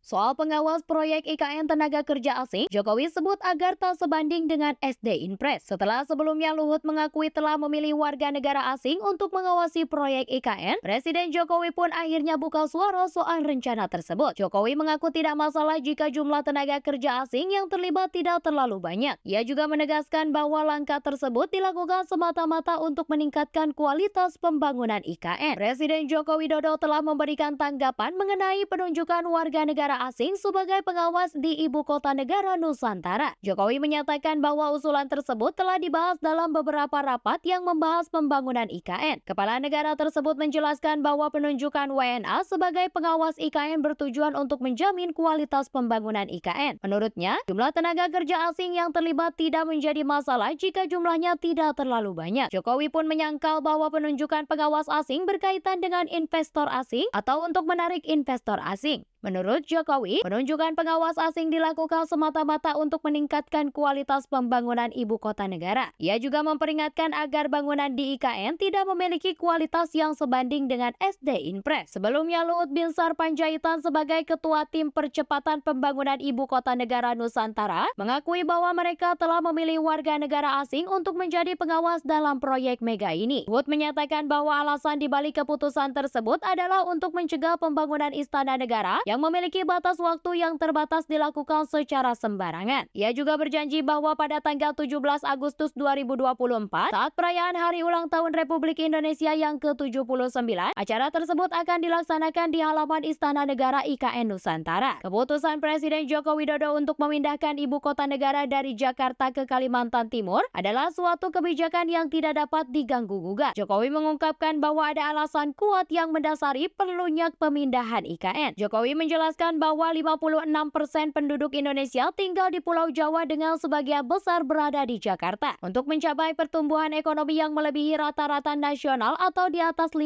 Soal pengawas proyek IKN tenaga kerja asing, Jokowi sebut agar tak sebanding dengan SD Inpres. Setelah sebelumnya Luhut mengakui telah memilih warga negara asing untuk mengawasi proyek IKN, Presiden Jokowi pun akhirnya buka suara soal rencana tersebut. Jokowi mengaku tidak masalah jika jumlah tenaga kerja asing yang terlibat tidak terlalu banyak. Ia juga menegaskan bahwa langkah tersebut dilakukan semata-mata untuk meningkatkan kualitas pembangunan IKN. Presiden Joko Widodo telah memberikan tanggapan mengenai penunjukan warga negara asing sebagai pengawas di ibu kota negara Nusantara. Jokowi menyatakan bahwa usulan tersebut telah dibahas dalam beberapa rapat yang membahas pembangunan IKN. Kepala negara tersebut menjelaskan bahwa penunjukan WNA sebagai pengawas IKN bertujuan untuk menjamin kualitas pembangunan IKN. Menurutnya, jumlah tenaga kerja asing yang terlibat tidak menjadi masalah jika jumlahnya tidak terlalu banyak. Jokowi pun menyangkal bahwa penunjukan pengawas asing berkaitan dengan investor asing atau untuk menarik investor asing. Menurut Jokowi, penunjukan pengawas asing dilakukan semata-mata untuk meningkatkan kualitas pembangunan ibu kota negara. Ia juga memperingatkan agar bangunan di IKN tidak memiliki kualitas yang sebanding dengan SD Inpres. Sebelumnya, Luhut Binsar Panjaitan sebagai Ketua Tim Percepatan Pembangunan Ibu Kota Negara Nusantara mengakui bahwa mereka telah memilih warga negara asing untuk menjadi pengawas dalam proyek mega ini. Luhut menyatakan bahwa alasan dibalik keputusan tersebut adalah untuk mencegah pembangunan istana negara yang memiliki batas waktu yang terbatas dilakukan secara sembarangan. Ia juga berjanji bahwa pada tanggal 17 Agustus 2024, saat perayaan Hari Ulang Tahun Republik Indonesia yang ke-79, acara tersebut akan dilaksanakan di halaman Istana Negara IKN Nusantara. Keputusan Presiden Joko Widodo untuk memindahkan ibu kota negara dari Jakarta ke Kalimantan Timur adalah suatu kebijakan yang tidak dapat diganggu-gugat. Jokowi mengungkapkan bahwa ada alasan kuat yang mendasari perlunya pemindahan IKN. Jokowi menjelaskan bahwa 56% penduduk Indonesia tinggal di Pulau Jawa dengan sebagian besar berada di Jakarta. Untuk mencapai pertumbuhan ekonomi yang melebihi rata-rata nasional atau di atas 5%,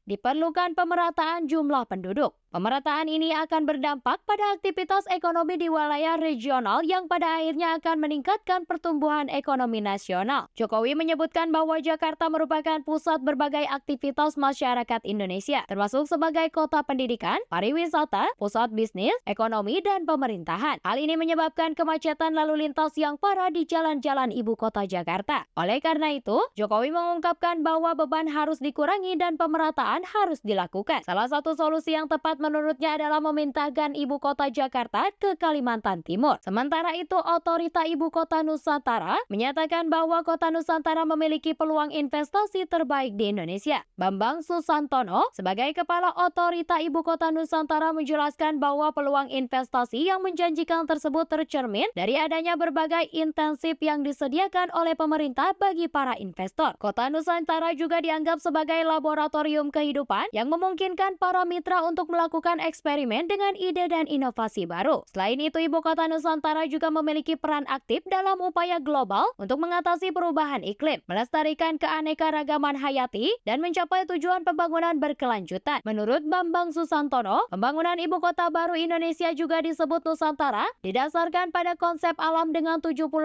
diperlukan pemerataan jumlah penduduk. Pemerataan ini akan berdampak pada aktivitas ekonomi di wilayah regional yang pada akhirnya akan meningkatkan pertumbuhan ekonomi nasional. Jokowi menyebutkan bahwa Jakarta merupakan pusat berbagai aktivitas masyarakat Indonesia, termasuk sebagai kota pendidikan, pariwisata, pusat bisnis, ekonomi, dan pemerintahan. Hal ini menyebabkan kemacetan lalu lintas yang parah di jalan-jalan ibu kota Jakarta. Oleh karena itu, Jokowi mengungkapkan bahwa beban harus dikurangi dan pemerataan harus dilakukan. Salah satu solusi yang tepat menurutnya adalah memindahkan ibu kota Jakarta ke Kalimantan Timur. Sementara itu, Otorita Ibu Kota Nusantara menyatakan bahwa Kota Nusantara memiliki peluang investasi terbaik di Indonesia. Bambang Susantono sebagai Kepala Otorita Ibu Kota Nusantara menjelaskan bahwa peluang investasi yang menjanjikan tersebut tercermin dari adanya berbagai intensif yang disediakan oleh pemerintah bagi para investor. Kota Nusantara juga dianggap sebagai laboratorium kehidupan yang memungkinkan para mitra untuk melakukan eksperimen dengan ide dan inovasi baru. Selain itu, Ibu Kota Nusantara juga memiliki peran aktif dalam upaya global untuk mengatasi perubahan iklim, melestarikan keanekaragaman hayati, dan mencapai tujuan pembangunan berkelanjutan. Menurut Bambang Susantono, pembangunan Ibu Kota baru Indonesia juga disebut Nusantara didasarkan pada konsep alam dengan 75%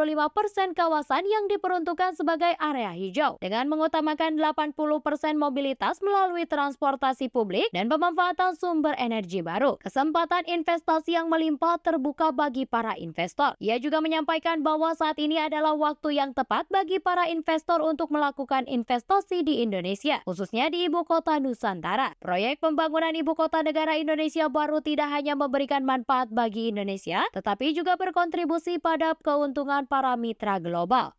kawasan yang diperuntukkan sebagai area hijau, dengan mengutamakan 80% mobilitas melalui transportasi publik dan pemanfaatan sumber energi baru. Kesempatan investasi yang melimpah terbuka bagi para investor. Ia juga menyampaikan bahwa saat ini adalah waktu yang tepat bagi para investor untuk melakukan investasi di Indonesia, khususnya di ibu kota Nusantara. Proyek pembangunan ibu kota negara Indonesia baru tidak hanya memberikan manfaat bagi Indonesia, tetapi juga berkontribusi pada keuntungan para mitra global.